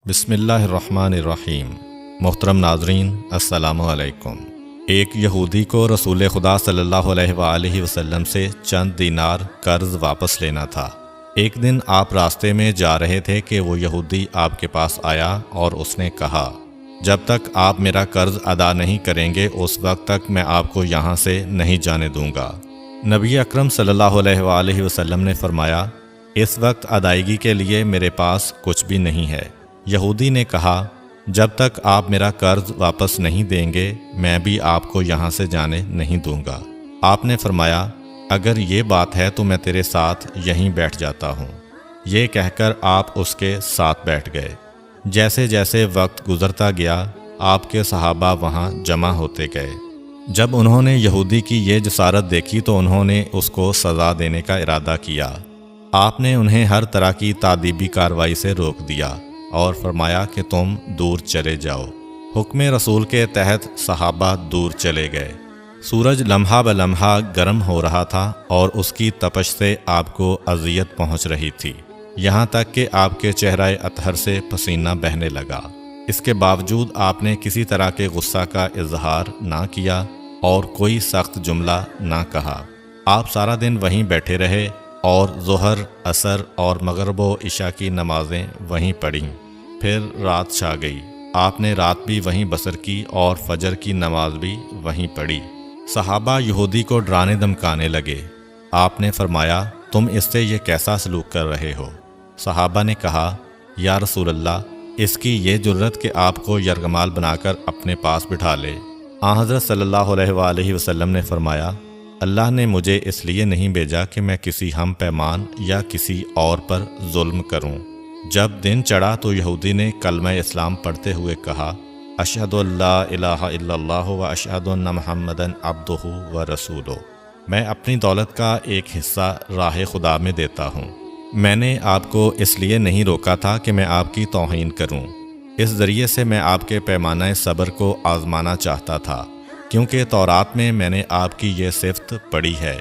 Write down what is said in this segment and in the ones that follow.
بسم اللہ الرحمن الرحیم۔ محترم ناظرین، السلام علیکم۔ ایک یہودی کو رسول خدا صلی اللہ علیہ وآلہ وسلم سے چند دینار قرض واپس لینا تھا۔ ایک دن آپ راستے میں جا رہے تھے کہ وہ یہودی آپ کے پاس آیا اور اس نے کہا، جب تک آپ میرا قرض ادا نہیں کریں گے اس وقت تک میں آپ کو یہاں سے نہیں جانے دوں گا۔ نبی اکرم صلی اللہ علیہ وآلہ وسلم نے فرمایا، اس وقت ادائیگی کے لیے میرے پاس کچھ بھی نہیں ہے۔ یہودی نے کہا، جب تک آپ میرا قرض واپس نہیں دیں گے میں بھی آپ کو یہاں سے جانے نہیں دوں گا۔ آپ نے فرمایا، اگر یہ بات ہے تو میں تیرے ساتھ یہیں بیٹھ جاتا ہوں۔ یہ کہہ کر آپ اس کے ساتھ بیٹھ گئے۔ جیسے جیسے وقت گزرتا گیا آپ کے صحابہ وہاں جمع ہوتے گئے۔ جب انہوں نے یہودی کی یہ جسارت دیکھی تو انہوں نے اس کو سزا دینے کا ارادہ کیا۔ آپ نے انہیں ہر طرح کی تادیبی کارروائی سے روک دیا اور فرمایا کہ تم دور چلے جاؤ۔ حکم رسول کے تحت صحابہ دور چلے گئے۔ سورج لمحہ بلمحہ گرم ہو رہا تھا اور اس کی تپش سے آپ کو اذیت پہنچ رہی تھی، یہاں تک کہ آپ کے چہرہ اطہر سے پسینہ بہنے لگا۔ اس کے باوجود آپ نے کسی طرح کے غصہ کا اظہار نہ کیا اور کوئی سخت جملہ نہ کہا۔ آپ سارا دن وہیں بیٹھے رہے اور ظہر، عصر اور مغرب و عشاء کی نمازیں وہیں پڑھیں۔ پھر رات چھا گئی۔ آپ نے رات بھی وہیں بسر کی اور فجر کی نماز بھی وہیں پڑھی۔ صحابہ یہودی کو ڈرانے دھمکانے لگے۔ آپ نے فرمایا، تم اس سے یہ کیسا سلوک کر رہے ہو؟ صحابہ نے کہا، یا رسول اللہ، اس کی یہ جرت کہ آپ کو یرغمال بنا کر اپنے پاس بٹھا لے۔ آن حضرت صلی اللہ علیہ وآلہ وسلم نے فرمایا، اللہ نے مجھے اس لیے نہیں بھیجا کہ میں کسی ہم پیمان یا کسی اور پر ظلم کروں۔ جب دن چڑھا تو یہودی نے کلمہ اسلام پڑھتے ہوئے کہا، اشہد ان لا الہ الا اللہ و اشہد ان محمدً عبدہ و رسولہ۔ میں اپنی دولت کا ایک حصہ راہ خدا میں دیتا ہوں۔ میں نے آپ کو اس لیے نہیں روکا تھا کہ میں آپ کی توہین کروں۔ اس ذریعے سے میں آپ کے پیمانہ صبر کو آزمانا چاہتا تھا، کیونکہ تورات میں نے آپ کی یہ صفت پڑھی ہے،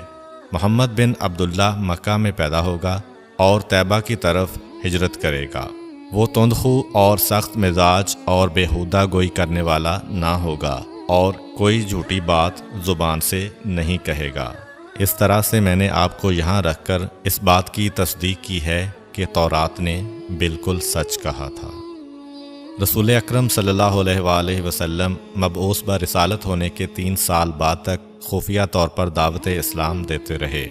محمد بن عبداللہ مکہ میں پیدا ہوگا اور طیبہ کی طرف ہجرت کرے گا۔ وہ تندخو اور سخت مزاج اور بیہودہ گوئی کرنے والا نہ ہوگا اور کوئی جھوٹی بات زبان سے نہیں کہے گا۔ اس طرح سے میں نے آپ کو یہاں رکھ کر اس بات کی تصدیق کی ہے کہ تورات نے بالکل سچ کہا تھا۔ رسول اکرم صلی اللہ علیہ وآلہ وسلم مبعوث برسالت ہونے کے 3 سال بعد تک خفیہ طور پر دعوت اسلام دیتے رہے۔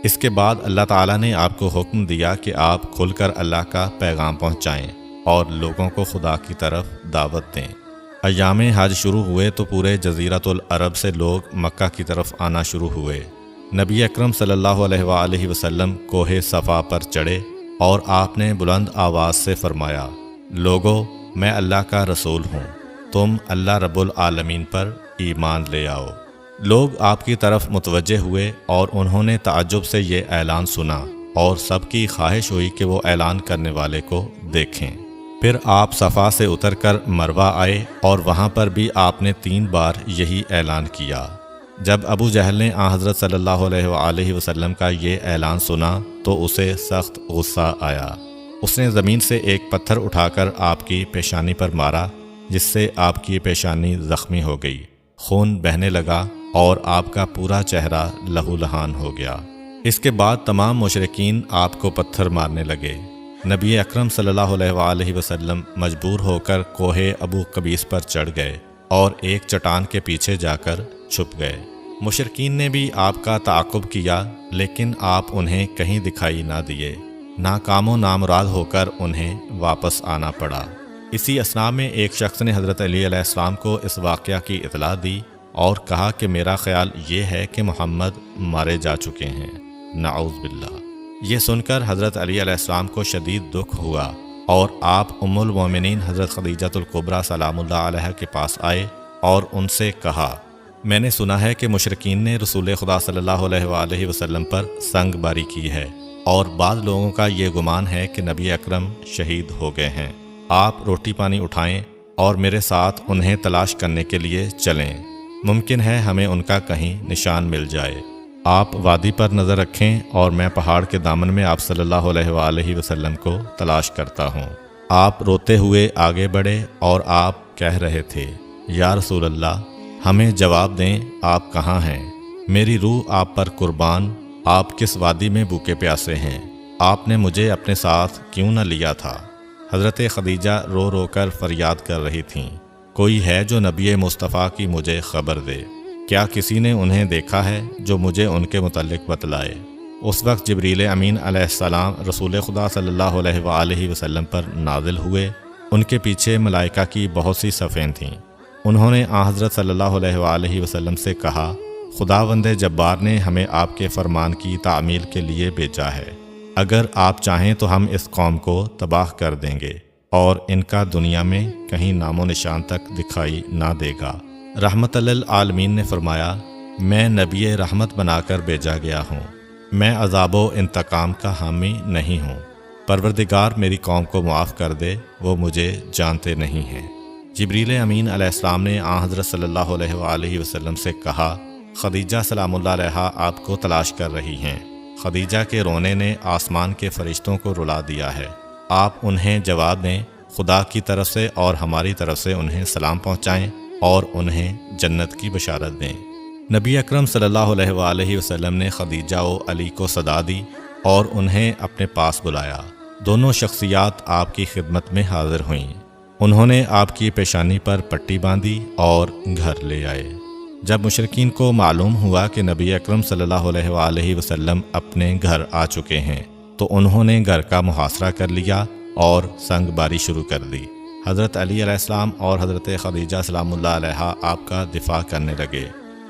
اس کے بعد اللہ تعالیٰ نے آپ کو حکم دیا کہ آپ کھل کر اللہ کا پیغام پہنچائیں اور لوگوں کو خدا کی طرف دعوت دیں۔ ایام حج شروع ہوئے تو پورے جزیرۃ العرب سے لوگ مکہ کی طرف آنا شروع ہوئے۔ نبی اکرم صلی اللہ علیہ وآلہ وسلم کوہ صفا پر چڑھے اور آپ نے بلند آواز سے فرمایا، لوگو، میں اللہ کا رسول ہوں، تم اللہ رب العالمین پر ایمان لے آؤ۔ لوگ آپ کی طرف متوجہ ہوئے اور انہوں نے تعجب سے یہ اعلان سنا اور سب کی خواہش ہوئی کہ وہ اعلان کرنے والے کو دیکھیں۔ پھر آپ صفا سے اتر کر مروہ آئے اور وہاں پر بھی آپ نے 3 بار یہی اعلان کیا۔ جب ابو جہل نے آن حضرت صلی اللہ علیہ وآلہ وسلم کا یہ اعلان سنا تو اسے سخت غصہ آیا۔ اس نے زمین سے ایک پتھر اٹھا کر آپ کی پیشانی پر مارا، جس سے آپ کی پیشانی زخمی ہو گئی، خون بہنے لگا اور آپ کا پورا چہرہ لہو لہان ہو گیا۔ اس کے بعد تمام مشرکین آپ کو پتھر مارنے لگے۔ نبی اکرم صلی اللہ علیہ وآلہ وسلم مجبور ہو کر کوہ ابو قبیس پر چڑھ گئے اور ایک چٹان کے پیچھے جا کر چھپ گئے۔ مشرکین نے بھی آپ کا تعاقب کیا لیکن آپ انہیں کہیں دکھائی نہ دیے۔ ناکام و نامراد ہو کر انہیں واپس آنا پڑا۔ اسی اثناء میں ایک شخص نے حضرت علی علیہ السلام کو اس واقعہ کی اطلاع دی اور کہا کہ میرا خیال یہ ہے کہ محمد مارے جا چکے ہیں، نعوذ باللہ۔ یہ سن کر حضرت علی علیہ السلام کو شدید دکھ ہوا اور آپ ام المومنین حضرت خدیجہ الکبریٰ سلام اللہ علیہ کے پاس آئے اور ان سے کہا، میں نے سنا ہے کہ مشرکین نے رسول خدا صلی اللہ علیہ وآلہ وسلم پر سنگ باری کی ہے اور بعض لوگوں کا یہ گمان ہے کہ نبی اکرم شہید ہو گئے ہیں۔ آپ روٹی پانی اٹھائیں اور میرے ساتھ انہیں تلاش کرنے کے لیے چلیں، ممکن ہے ہمیں ان کا کہیں نشان مل جائے۔ آپ وادی پر نظر رکھیں اور میں پہاڑ کے دامن میں آپ صلی اللہ علیہ وآلہ وسلم کو تلاش کرتا ہوں۔ آپ روتے ہوئے آگے بڑھے اور آپ کہہ رہے تھے، یا رسول اللہ، ہمیں جواب دیں، آپ کہاں ہیں؟ میری روح آپ پر قربان، آپ کس وادی میں بھوکے پیاسے ہیں؟ آپ نے مجھے اپنے ساتھ کیوں نہ لیا تھا؟ حضرت خدیجہ رو رو کر فریاد کر رہی تھیں، کوئی ہے جو نبی مصطفیٰ کی مجھے خبر دے؟ کیا کسی نے انہیں دیکھا ہے جو مجھے ان کے متعلق بتلائے؟ اس وقت جبریل امین علیہ السلام رسول خدا صلی اللہ علیہ وآلہ وسلم پر نازل ہوئے۔ ان کے پیچھے ملائکہ کی بہت سی صفیں تھیں۔ انہوں نے حضرت صلی اللہ علیہ وآلہ وسلم سے کہا، خداوند جبار نے ہمیں آپ کے فرمان کی تعمیل کے لیے بھیجا ہے۔ اگر آپ چاہیں تو ہم اس قوم کو تباہ کر دیں گے اور ان کا دنیا میں کہیں نام و نشان تک دکھائی نہ دے گا۔ رحمت للعالمین نے فرمایا، میں نبی رحمت بنا کر بھیجا گیا ہوں، میں عذاب و انتقام کا حامی نہیں ہوں۔ پروردگار میری قوم کو معاف کر دے، وہ مجھے جانتے نہیں ہیں۔ جبریل امین علیہ السلام نے حضرت صلی اللہ علیہ وآلہ وسلم سے کہا، خدیجہ سلام اللہ علیہا آپ کو تلاش کر رہی ہیں۔ خدیجہ کے رونے نے آسمان کے فرشتوں کو رلا دیا ہے، آپ انہیں جواب دیں، خدا کی طرف سے اور ہماری طرف سے انہیں سلام پہنچائیں اور انہیں جنت کی بشارت دیں۔ نبی اکرم صلی اللہ علیہ وآلہ وسلم نے خدیجہ و علی کو صدا دی اور انہیں اپنے پاس بلایا۔ دونوں شخصیات آپ کی خدمت میں حاضر ہوئیں۔ انہوں نے آپ کی پیشانی پر پٹی باندھی اور گھر لے آئے۔ جب مشرکین کو معلوم ہوا کہ نبی اکرم صلی اللہ علیہ وآلہ وسلم اپنے گھر آ چکے ہیں تو انہوں نے گھر کا محاصرہ کر لیا اور سنگ باری شروع کر دی۔ حضرت علی علیہ السلام اور حضرت خدیجہ سلام اللہ علیہا آپ کا دفاع کرنے لگے۔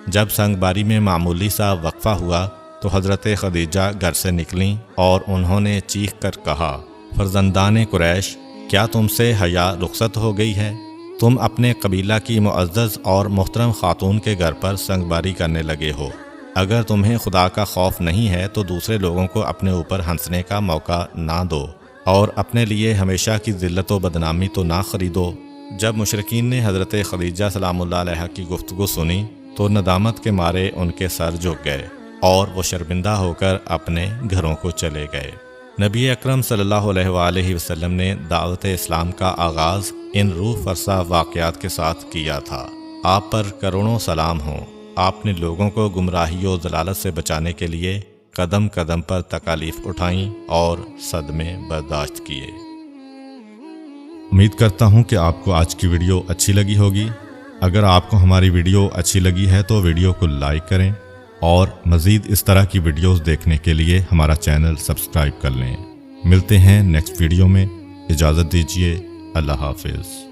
جب سنگ باری میں معمولی سا وقفہ ہوا تو حضرت خدیجہ گھر سے نکلیں اور انہوں نے چیخ کر کہا، فرزندان قریش، کیا تم سے حیا رخصت ہو گئی ہے؟ تم اپنے قبیلہ کی معزز اور محترم خاتون کے گھر پر سنگ باری کرنے لگے ہو۔ اگر تمہیں خدا کا خوف نہیں ہے تو دوسرے لوگوں کو اپنے اوپر ہنسنے کا موقع نہ دو اور اپنے لیے ہمیشہ کی ذلت و بدنامی تو نہ خریدو۔ جب مشرکین نے حضرت خدیجہ سلام اللہ علیہا کی گفتگو سنی تو ندامت کے مارے ان کے سر جھک گئے اور وہ شرمندہ ہو کر اپنے گھروں کو چلے گئے۔ نبی اکرم صلی اللہ علیہ وآلہ وسلم نے دعوت اسلام کا آغاز ان روح فرسا واقعات کے ساتھ کیا تھا۔ آپ پر کروڑوں سلام ہوں۔ آپ نے لوگوں کو گمراہی و ضلالت سے بچانے کے لیے قدم قدم پر تکالیف اٹھائیں اور صدمے برداشت کیے۔ امید کرتا ہوں کہ آپ کو آج کی ویڈیو اچھی لگی ہوگی۔ اگر آپ کو ہماری ویڈیو اچھی لگی ہے تو ویڈیو کو لائک کریں اور مزید اس طرح کی ویڈیوز دیکھنے کے لیے ہمارا چینل سبسکرائب کر لیں۔ ملتے ہیں نیکسٹ ویڈیو میں، اجازت دیجیے، اللہ حافظ۔